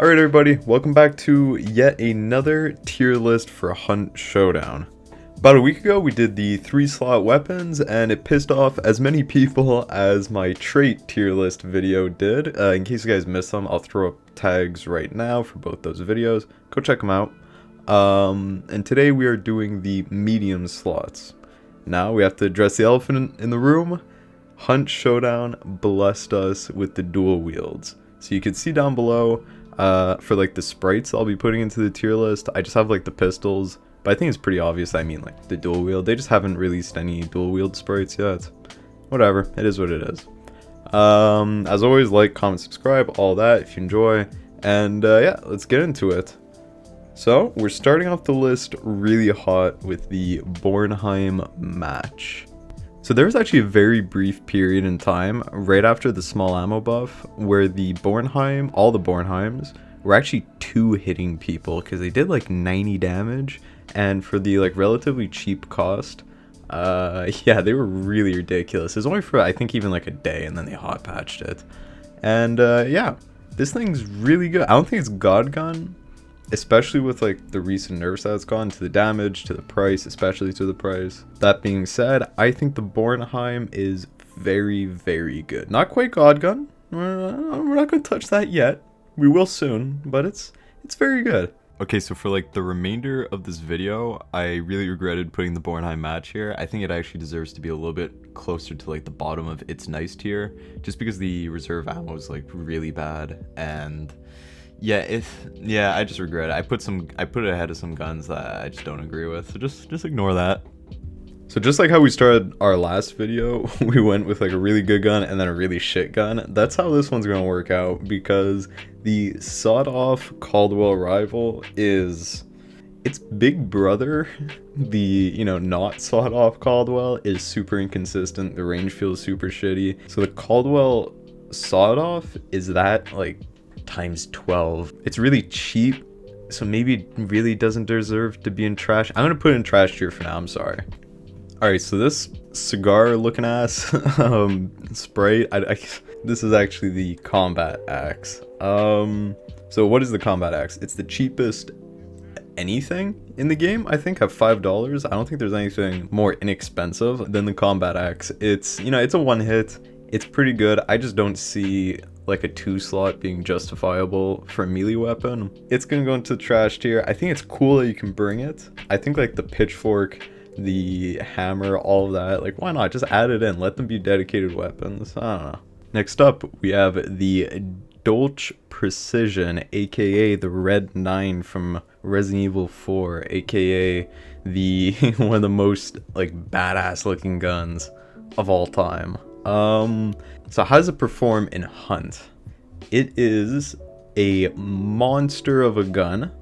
Alright everybody, welcome back to yet another tier list for Hunt Showdown. About a week ago we did the 3-slot weapons and it pissed off as many people as my trait tier list video did. In case you guys missed them, I'll throw up tags right now for both those videos. Go check them out. And today we are doing the medium slots. Now we have to address the elephant in the room. Hunt Showdown blessed us with the dual wields. So you can see down below, for like the sprites I'll be putting into the tier list, I just have like the pistols, but I think it's pretty obvious I mean like the dual wield. They just haven't released any dual wield sprites yet. Whatever, it is what it is. As always, like, comment, subscribe, all that if you enjoy, and yeah, let's get into it. So we're starting off the list really hot with the Bornheim match. So there was actually a very brief period in time right after the small ammo buff where the Bornheim, all the Bornheims, were actually 2-hitting people because they did like 90 damage, and for the like relatively cheap cost, yeah, they were really ridiculous. It was only for I think even like a day, and then they hot patched it. And yeah, this thing's really good. I don't think it's God Gun, especially with like the recent nerfs that's gone to the damage, to the price, especially to the price. That being said, I think the Bornheim is very, very good. Not quite God Gun. We're not going to touch that yet. We will soon, but it's very good. Okay, so for like the remainder of this video, I really regretted putting the Bornheim match here. I think it actually deserves to be a little bit closer to like the bottom of its nice tier, just because the reserve ammo is like really bad, and yeah, I just regret it. I put it ahead of some guns that I just don't agree with. So just ignore that. So just like how we started our last video, we went with like a really good gun and then a really shit gun. That's how this one's gonna work out, because the sawed-off Caldwell rival it's big brother. The, not sawed-off Caldwell is super inconsistent. The range feels super shitty. So the Caldwell sawed-off is that like times 12. It's really cheap, so maybe it really doesn't deserve to be in trash. I'm gonna put it in trash tier for now. I'm sorry. All right, so this cigar looking ass sprite, this is actually the combat axe. So what is the combat axe? It's the cheapest anything in the game, I think, at $5. I don't think there's anything more inexpensive than the combat axe. It's, it's a one hit. It's pretty good. I just don't see like a 2-slot being justifiable for a melee weapon. It's gonna go into the trash tier. I think it's cool that you can bring it. I think like the pitchfork, the hammer, all of that, like why not just add it in, let them be dedicated weapons. I don't know. Next up we have the Dolch Precision, aka the Red 9 from Resident Evil 4, aka the one of the most like badass looking guns of all time. So how does it perform in Hunt? It is a monster of a gun.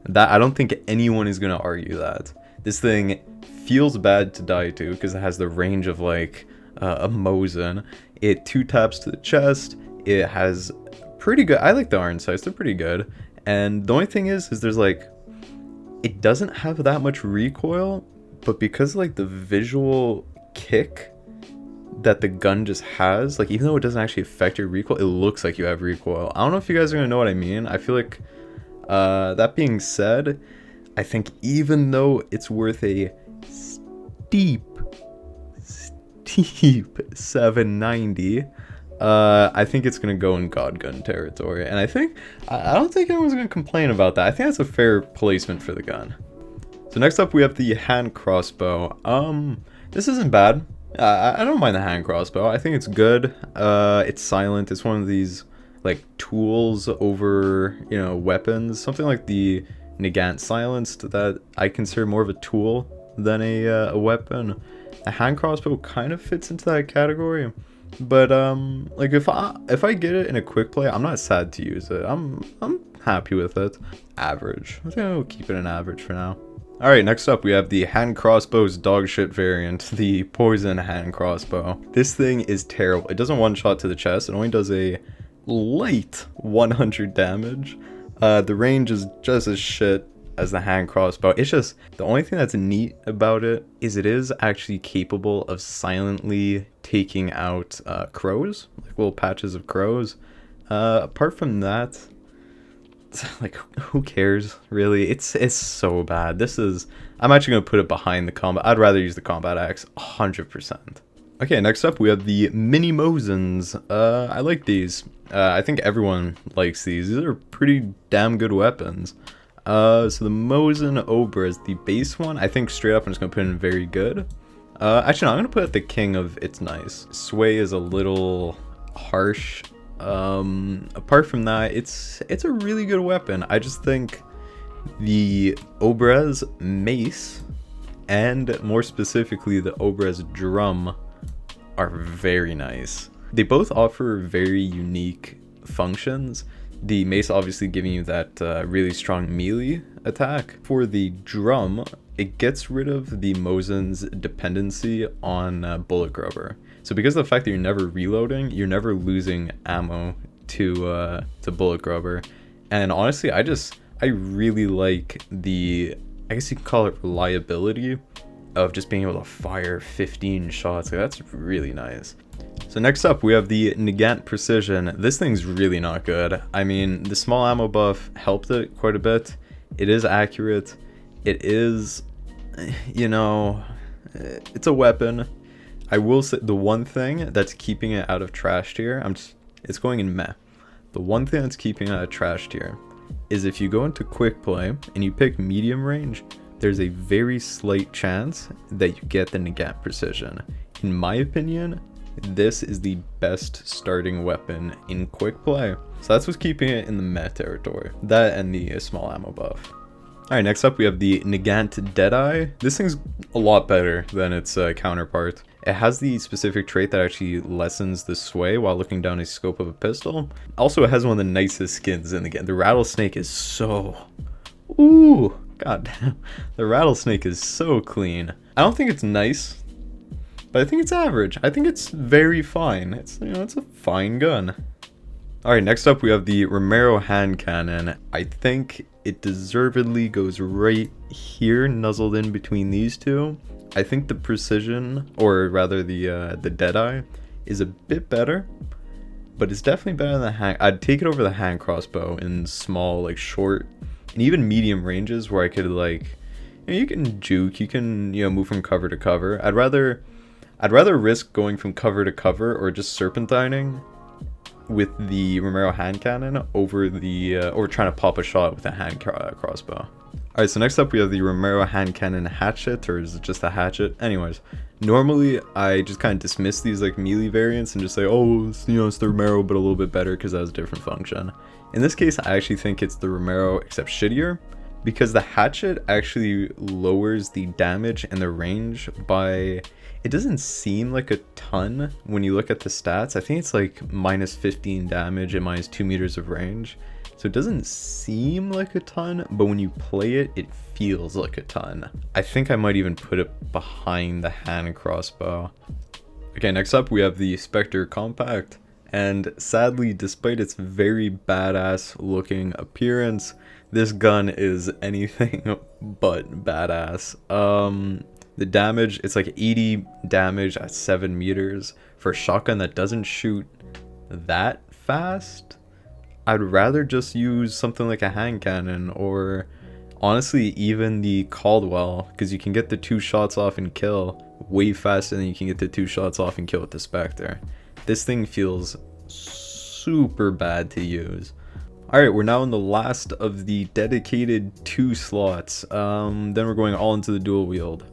That I don't think anyone is gonna argue that. This thing feels bad to die to because it has the range of like a Mosin. It 2-taps to the chest. It has pretty good, I like the iron sights, they're pretty good. And the only thing is there's like, it doesn't have that much recoil, but because like the visual kick that the gun just has, like even though it doesn't actually affect your recoil, it looks like you have recoil. I don't know if you guys are gonna know what I mean. I feel like that being said, I think even though it's worth a steep 790, I think it's gonna go in God Gun territory, and I don't think anyone's gonna complain about that. I think that's a fair placement for the gun. So next up we have the hand crossbow. This isn't bad. I don't mind the hand crossbow. I think it's good. It's silent. It's one of these like tools over, weapons. Something like the Nagant silenced that I consider more of a tool than a weapon. A hand crossbow kind of fits into that category, but like if I get it in a quick play, I'm not sad to use it. I'm happy with it. Average. I think I'll keep it an average for now. Alright, next up we have the hand crossbow's dogshit variant, the poison hand crossbow. This thing is terrible. It doesn't one-shot to the chest, it only does a light 100 damage. The range is just as shit as the hand crossbow. It's just, the only thing that's neat about it is actually capable of silently taking out crows, like little patches of crows. Apart from that, like, who cares, really? It's so bad. I'm actually going to put it behind the combat. I'd rather use the combat axe 100%. Okay, next up we have the mini Mosins. I like these. I think everyone likes these. These are pretty damn good weapons. So the Mosin Obra is the base one. I think straight up I'm just going to put in very good. Actually, no, I'm going to put it the king of it's nice. Sway is a little harsh. Apart from that, it's a really good weapon. I just think the Obra's mace, and more specifically the Obra's drum, are very nice. They both offer very unique functions. The mace obviously giving you that really strong melee attack. For the drum, it gets rid of the Mosin's dependency on Bullet Grover. So because of the fact that you're never reloading, you're never losing ammo to Bullet Grover. And honestly, I really like the, I guess you could call it reliability of just being able to fire 15 shots. Like, that's really nice. So next up, we have the Nagant Precision. This thing's really not good. I mean, the small ammo buff helped it quite a bit. It is accurate. It is, you know, it's a weapon. I will say the one thing that's keeping it out of trash tier, it's going in meh. The one thing that's keeping it out of trash tier is if you go into quick play and you pick medium range, there's a very slight chance that you get the Nagant Precision. In my opinion, this is the best starting weapon in quick play. So that's what's keeping it in the meh territory. That and the small ammo buff. Alright, next up we have the Nagant Deadeye. This thing's a lot better than its counterpart. It has the specific trait that actually lessens the sway while looking down a scope of a pistol. Also, it has one of the nicest skins in the game. The rattlesnake is so... Ooh! God damn. The rattlesnake is so clean. I don't think it's nice, but I think it's average. I think it's very fine. It's, you know, it's a fine gun. Alright, next up we have the Romero hand cannon. I think it deservedly goes right here, nuzzled in between these two. I think the precision, or rather the Deadeye, is a bit better, but it's definitely better than the hand. I'd take it over the hand crossbow in small, like short, and even medium ranges where I could, like, you know, you can juke, you can, you know, move from cover to cover. I'd rather risk going from cover to cover or just serpentining with the Romero hand cannon over the or trying to pop a shot with a hand crossbow. Alright, so next up we have the Romero hand cannon hatchet, or is it just a hatchet? Anyways, normally I just kind of dismiss these like melee variants and just say, oh, it's, you know, it's the Romero but a little bit better because it has a different function. In this case, I actually think it's the Romero except shittier, because the hatchet actually lowers the damage and the range by... It doesn't seem like a ton when you look at the stats. I think it's like minus 15 damage and minus 2 meters of range. So it doesn't seem like a ton, but when you play it, it feels like a ton. I think I might even put it behind the hand crossbow. Okay, next up we have the Spectre Compact. And sadly, despite its very badass looking appearance, this gun is anything but badass. The damage, it's like 80 damage at 7 meters. For a shotgun that doesn't shoot that fast, I'd rather just use something like a hand cannon, or honestly even the Caldwell, because you can get the 2 shots off and kill way faster than you can get the 2 shots off and kill with the Spectre. This thing feels super bad to use. Alright, we're now in the last of the dedicated 2 slots. Then we're going all into the dual wield.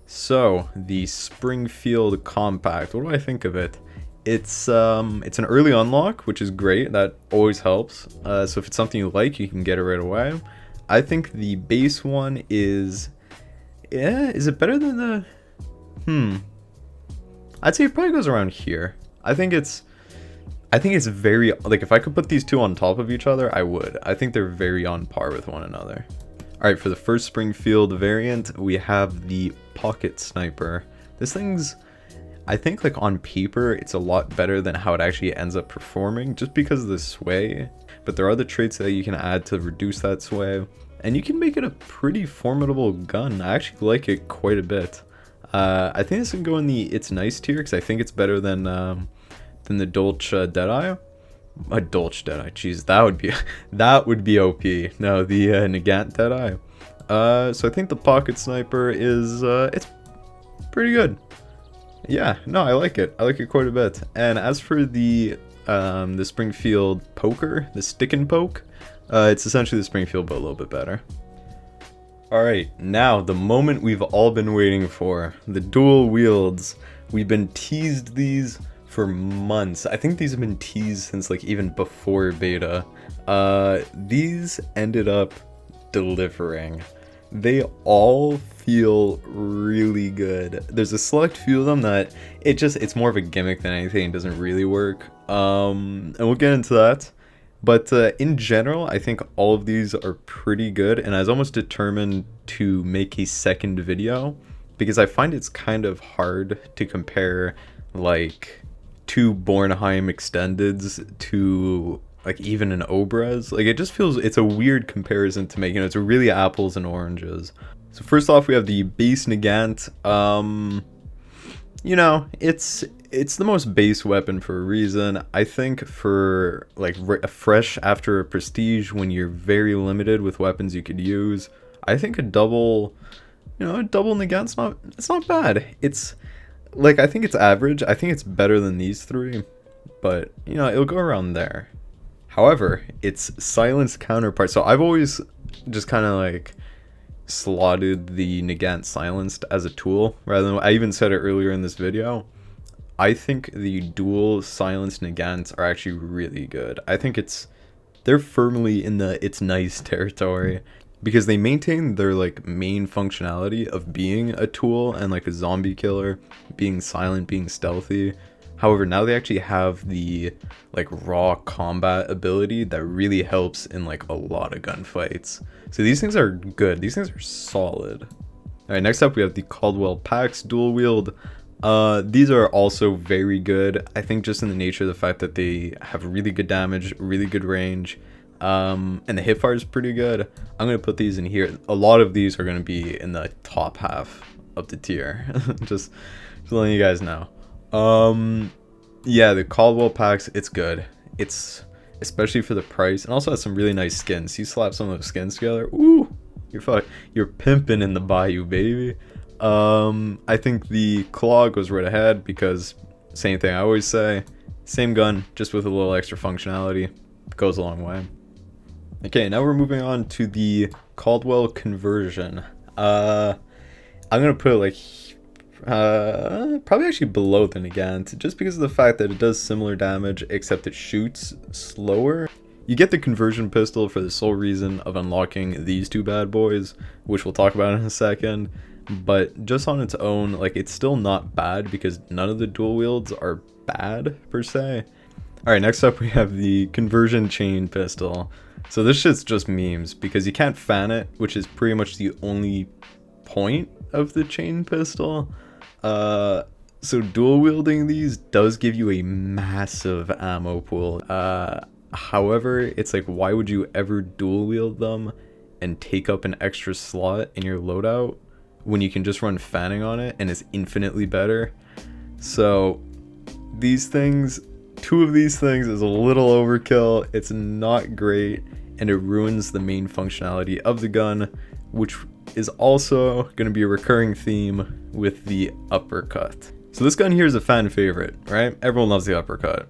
So, the Springfield Compact. What do I think of it? It's an early unlock, which is great. That always helps. So if it's something you like, you can get it right away. I think the base one is... Yeah, is it better than the... I'd say it probably goes around here. I think it's very... Like, if I could put these two on top of each other, I would. I think they're very on par with one another. Alright, for the first Springfield variant, we have the Pocket Sniper. This thing's... I think, like, on paper, it's a lot better than how it actually ends up performing, just because of the sway. But there are other traits that you can add to reduce that sway, and you can make it a pretty formidable gun. I actually like it quite a bit. I think this can go in the It's Nice tier, because I think it's better than the Dolce Deadeye. A Dolch Deadeye. Jeez, that would be OP. No, the Nagant Deadeye. So I think the pocket sniper is it's pretty good. Yeah, no, I like it. I like it quite a bit. And as for the Springfield poker, the stick and poke, it's essentially the Springfield but a little bit better. Alright, now the moment we've all been waiting for, the dual wields. We've been teased these for months. I think these have been teased since like even before beta. These ended up delivering. They all feel really good. There's a select few of them that it's more of a gimmick than anything. It doesn't really work. And we'll get into that. But in general, I think all of these are pretty good, and I was almost determined to make a second video because I find it's kind of hard to compare like two Bornheim extendeds to like even an Obraz. Like it just feels, it's a weird comparison to make, it's really apples and oranges. So first off, we have the base Nagant. You know, it's the most base weapon for a reason. I think for like fresh after a prestige, when you're very limited with weapons you could use, I think a double Nagant's not bad. It's like, I think it's average. I think it's better than these three, but you know, it'll go around there. However, its silenced counterpart. So I've always just kind of like slotted the Nagant silenced as a tool rather than, I even said it earlier in this video, I think the dual silenced Nagants are actually really good. I think they're firmly in the it's nice territory because they maintain their like main functionality of being a tool and like a zombie killer, being silent, being stealthy. However, now they actually have the like raw combat ability that really helps in like a lot of gunfights. So these things are good. These things are solid. All right, next up we have the Caldwell Pax dual wield. These are also very good. I think just in the nature of the fact that they have really good damage, really good range, and the hipfire is pretty good. I'm gonna put these in here. A lot of these are gonna be in the top half of the tier. just letting you guys know. Yeah, the Caldwell Pax, it's good. It's especially for the price, and also has some really nice skins. You slap some of those skins together, ooh, you're pimping in the bayou, baby. I think the claw goes right ahead because same thing I always say, same gun, just with a little extra functionality, goes a long way. Okay, now we're moving on to the Caldwell conversion. I'm gonna put it like probably actually below the Nagant, just because of the fact that it does similar damage except it shoots slower. You get the conversion pistol for the sole reason of unlocking these two bad boys, which we'll talk about in a second, but just on its own, like, it's still not bad because none of the dual wields are bad per se. Alright, next up we have the conversion chain pistol. So this shit's just memes because you can't fan it, which is pretty much the only point of the chain pistol. So dual wielding these does give you a massive ammo pool. However, it's like, why would you ever dual wield them and take up an extra slot in your loadout when you can just run fanning on it and it's infinitely better? So these things, two of these things is a little overkill. It's not great, and it ruins the main functionality of the gun, which is also going to be a recurring theme with the uppercut. So this gun here is a fan favorite, right? Everyone loves the uppercut.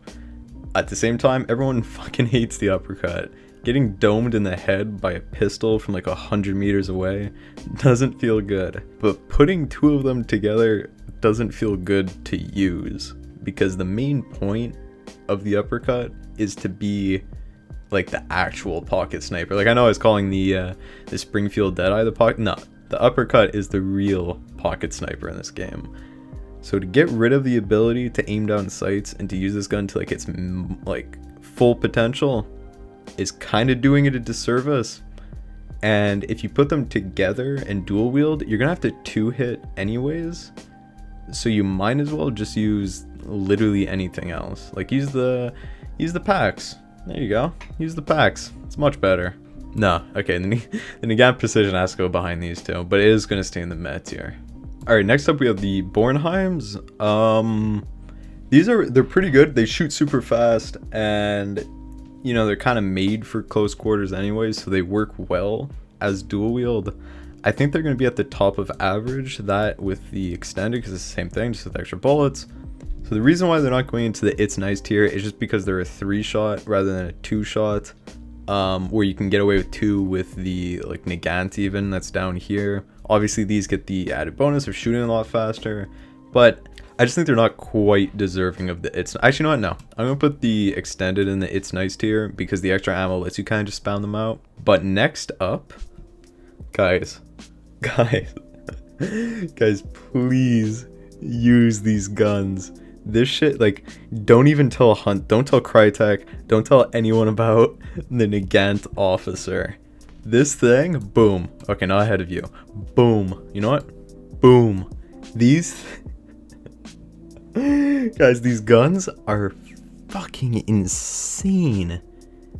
At the same time, everyone fucking hates the uppercut. Getting domed in the head by a pistol from like 100 meters away doesn't feel good. But putting two of them together doesn't feel good to use, because the main point of the uppercut is to be like the actual pocket sniper. Like, I know I was calling the Springfield Deadeye the pocket. No, the uppercut is the real pocket sniper in this game. So to get rid of the ability to aim down sights and to use this gun to like its like full potential is kind of doing it a disservice. And if you put them together and dual wield, you're gonna have to two hit anyways. So you might as well just use literally anything else. Like use the packs. There you go. Use the packs. It's much better. No, okay, the Nagant Precision has to go behind these two, but it is going to stay in the meta tier. Alright, next up we have the Bornheims. They're pretty good. They shoot super fast, and you know, they're kind of made for close quarters anyways, so they work well as dual wield. I think they're going to be at the top of average, that with the extended, because it's the same thing, just with extra bullets. So the reason why they're not going into the It's Nice tier is just because they're a 3-shot rather than a 2-shot, where you can get away with 2 with the like Nagant even, that's down here. Obviously these get the added bonus of shooting a lot faster, but I just think they're not quite deserving of the It's... Actually, you know what? No. I'm going to put the extended in the It's Nice tier because the extra ammo lets you kind of just spawn them out. But next up, guys, please use these guns. This shit, like, don't even tell Hunt, don't tell Crytek, don't tell anyone about the Nagant officer. This thing, boom. Okay, not ahead of you. Boom. You know what? Boom. These... Guys, these guns are fucking insane.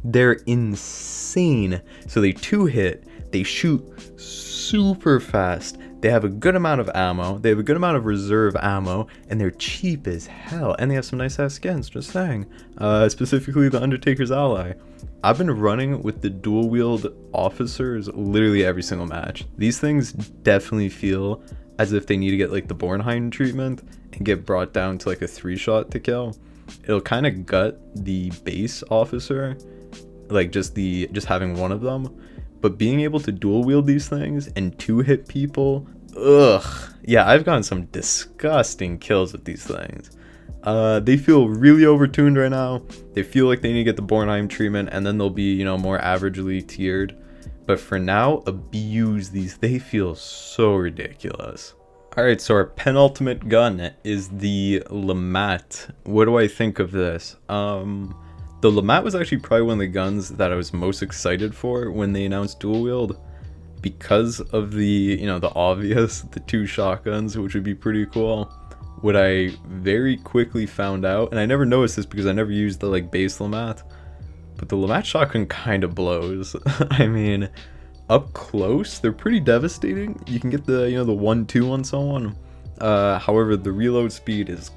They're insane. So they 2-hit, they shoot super fast, they have a good amount of ammo, they have a good amount of reserve ammo, and they're cheap as hell, and they have some nice ass skins, just saying. Specifically the Undertaker's Ally. I've been running with the dual wield officers literally every single match. These things definitely feel as if they need to get like the Bornheim treatment and get brought down to like a 3-shot to kill. It'll kind of gut the base officer, like just having one of them, but being able to dual wield these things and 2-hit people, ugh. Yeah, I've gotten some disgusting kills with these things. They feel really overtuned right now. They feel like they need to get the Bornheim treatment, and then they'll be, you know, more averagely tiered. But for now, abuse these. They feel so ridiculous. Alright, so our penultimate gun is the Lamat. What do I think of this? The Lamat was actually probably one of the guns that I was most excited for when they announced dual wield, because of the, you know, the obvious, the 2 shotguns, which would be pretty cool. What I very quickly found out, and I never noticed this because I never used the like base Lamat, but the Lamat shotgun kind of blows. I mean, up close, they're pretty devastating. You can get the, you know, the 1-2 on someone. However, the reload speed is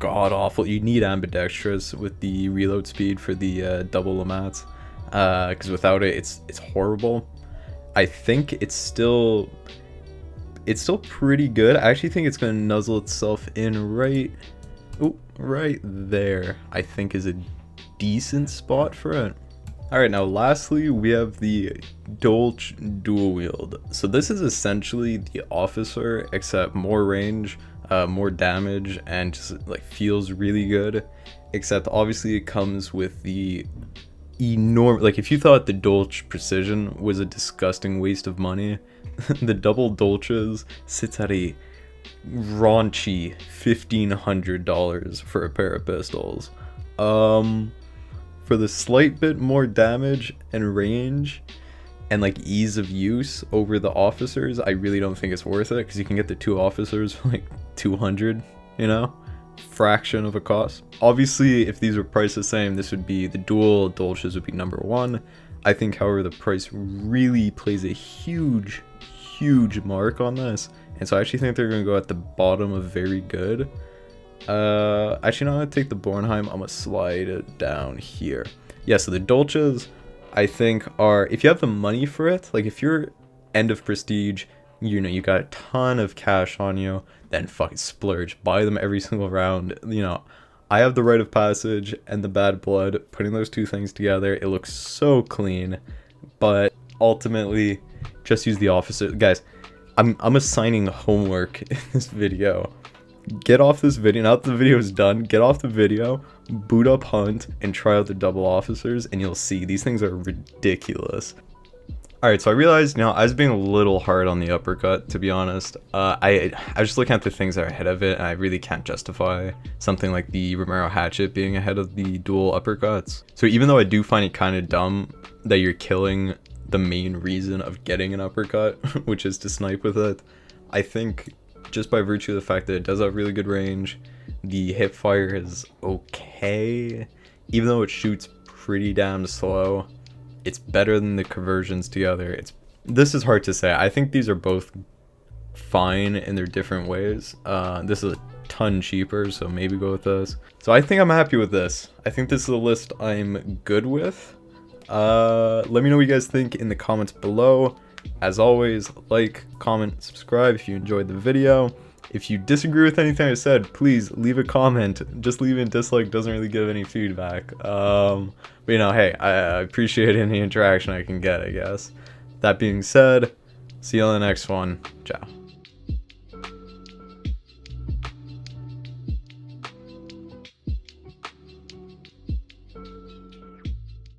god awful. You need ambidextrous with the reload speed for the double Lamats, because without it, it's horrible. I think it's still pretty good. I actually think it's going to nuzzle itself in right there, I think is a decent spot for it. Alright, now lastly, we have the Dolch dual wield. So this is essentially the officer, except more range, more damage, and just like feels really good. Except obviously it comes with the enormous, like if you thought the Dolch Precision was a disgusting waste of money, the double Dolches sits at a raunchy $1,500 for a pair of pistols. For the slight bit more damage and range and like ease of use over the officers, I really don't think it's worth it, because you can get the 2 officers for like 200, you know, fraction of a cost. Obviously, if these were priced the same, this would be, the dual Dolches would be number 1. I think, however, the price really plays a huge mark on this, and so I actually think they're going to go at the bottom of very good. Actually, no, I'm going to take the Bornheim. I'm going to slide it down here. Yeah, so the Dolches, I think, are, if you have the money for it, like if you're end of prestige, you know, you got a ton of cash on you, then fucking splurge. Buy them every single round. You know, I have the rite of passage and the bad blood. Putting those 2 things together, it looks so clean. But ultimately, just use the officer. Guys, I'm assigning homework in this video. Get off this video, now that the video is done, get off the video, boot up Hunt, and try out the double officers, and you'll see, these things are ridiculous. Alright, so I realized, you know, I was being a little hard on the uppercut, to be honest. I was just looking at the things that are ahead of it, and I really can't justify something like the Romero hatchet being ahead of the dual uppercuts. So even though I do find it kind of dumb that you're killing the main reason of getting an uppercut, which is to snipe with it, I think just by virtue of the fact that it does have really good range, the hip fire is okay, even though it shoots pretty damn slow, it's better than the conversions together. This is hard to say. I think these are both fine in their different ways. This is a ton cheaper, so maybe go with this. So I think I'm happy with this. I think this is a list I'm good with. Let me know what you guys think in the comments below. As always, like, comment, subscribe if you enjoyed the video. If you disagree with anything I said, please leave a comment. Just leaving a dislike doesn't really give any feedback. But you know, hey, I appreciate any interaction I can get, I guess. That being said, see you on the next one. Ciao.